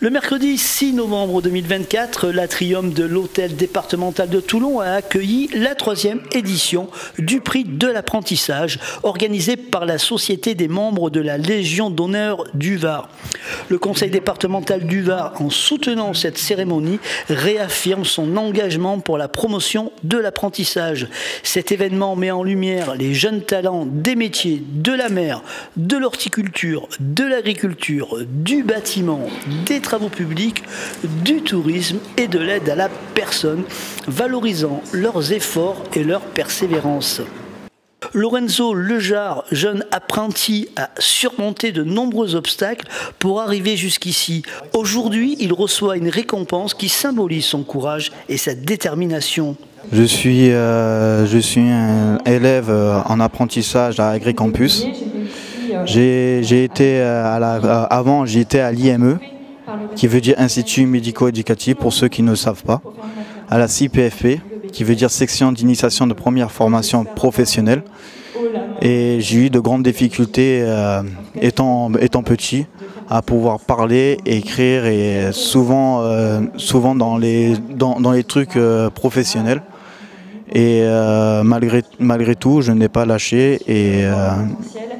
Le mercredi 6 novembre 2024, l'atrium de l'hôtel départemental de Toulon a accueilli la 3e édition du prix de l'apprentissage organisé par la Société des membres de la Légion d'honneur du Var. Le conseil départemental du Var, en soutenant cette cérémonie, réaffirme son engagement pour la promotion de l'apprentissage. Cet événement met en lumière les jeunes talents des métiers de la mer, de l'horticulture, de l'agriculture, du bâtiment, des travaux publics, du tourisme et de l'aide à la personne, valorisant leurs efforts et leur persévérance. Lorenzo Lejar, jeune apprenti, a surmonté de nombreux obstacles pour arriver jusqu'ici. Aujourd'hui, il reçoit une récompense qui symbolise son courage et sa détermination. Je suis un élève en apprentissage à AgriCampus. Avant, j'étais à l'IME, qui veut dire Institut médico-éducatif pour ceux qui ne savent pas, à la CPFP, qui veut dire section d'initiation de première formation professionnelle. Et j'ai eu de grandes difficultés étant petit à pouvoir parler, écrire et souvent dans les trucs professionnels. Et malgré tout, je n'ai pas lâché et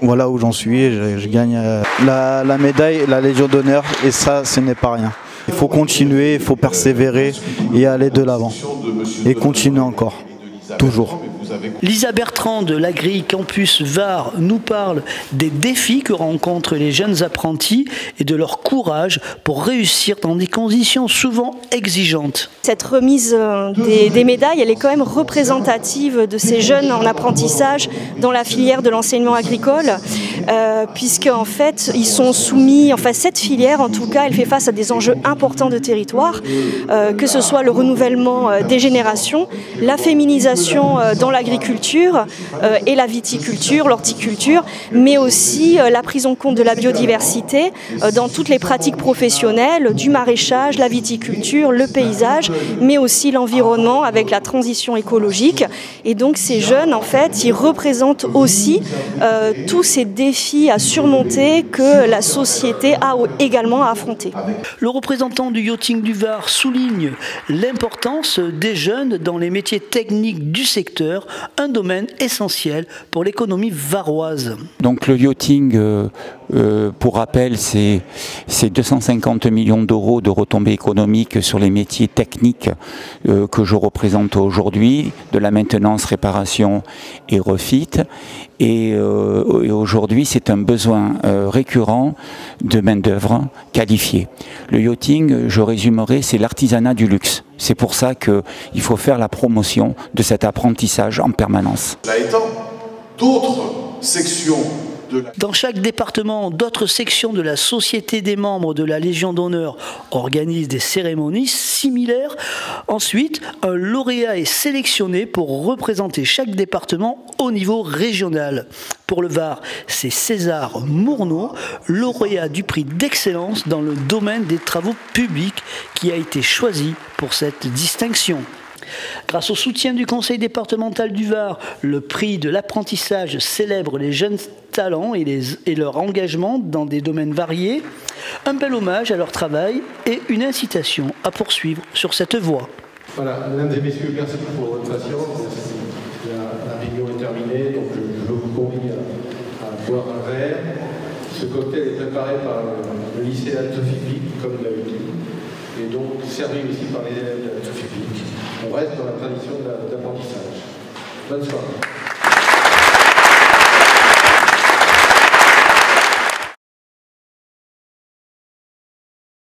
voilà où j'en suis. Je gagne la médaille, la Légion d'honneur et ça, ce n'est pas rien. Il faut continuer, il faut persévérer et aller de l'avant. Et continuer encore, toujours. Lisa Bertrand de l'Agri-Campus Var nous parle des défis que rencontrent les jeunes apprentis et de leur courage pour réussir dans des conditions souvent exigeantes. Cette remise des médailles, elle est quand même représentative de ces jeunes en apprentissage dans la filière de l'enseignement agricole, puisque en fait ils sont soumis, cette filière en tout cas, elle fait face à des enjeux importants de territoire, que ce soit le renouvellement des générations, la féminisation dans l'agriculture et la viticulture, l'horticulture, mais aussi la prise en compte de la biodiversité dans toutes les pratiques professionnelles, du maraîchage, la viticulture, le paysage, mais aussi l'environnement avec la transition écologique. Et donc ces jeunes, en fait, ils représentent aussi tous ces défis à surmonter que la société a également à affronter. Le représentant du yachting du Var souligne l'importance des jeunes dans les métiers techniques du secteur, un domaine essentiel pour l'économie varoise. Donc le yachting, pour rappel, c'est 250 millions d'euros de retombées économiques sur les métiers techniques que je représente aujourd'hui, de la maintenance, réparation et refit. Et aujourd'hui, c'est un besoin récurrent de main-d'œuvre qualifiée. Le yachting, je résumerai, c'est l'artisanat du luxe. C'est pour ça qu'il faut faire la promotion de cet apprentissage en permanence. Là étant, d'autres sections dans chaque département, d'autres sections de la Société des membres de la Légion d'honneur organisent des cérémonies similaires. Ensuite, un lauréat est sélectionné pour représenter chaque département au niveau régional. Pour le Var, c'est César Mourneau, lauréat du prix d'excellence dans le domaine des travaux publics, qui a été choisi pour cette distinction. Grâce au soutien du conseil départemental du Var, le prix de l'apprentissage célèbre les jeunes talents et leur engagement dans des domaines variés, un bel hommage à leur travail et une incitation à poursuivre sur cette voie. Voilà, mesdames et messieurs, merci pour votre patience. La réunion est terminée, donc je vous convie à boire un verre. Ce cocktail est préparé par le lycée Anne-Sophie-Pic, comme d'habitude, et donc servi aussi par les élèves de Anne-Sophie-Pic. On reste dans la tradition d'apprentissage. Bonne soirée.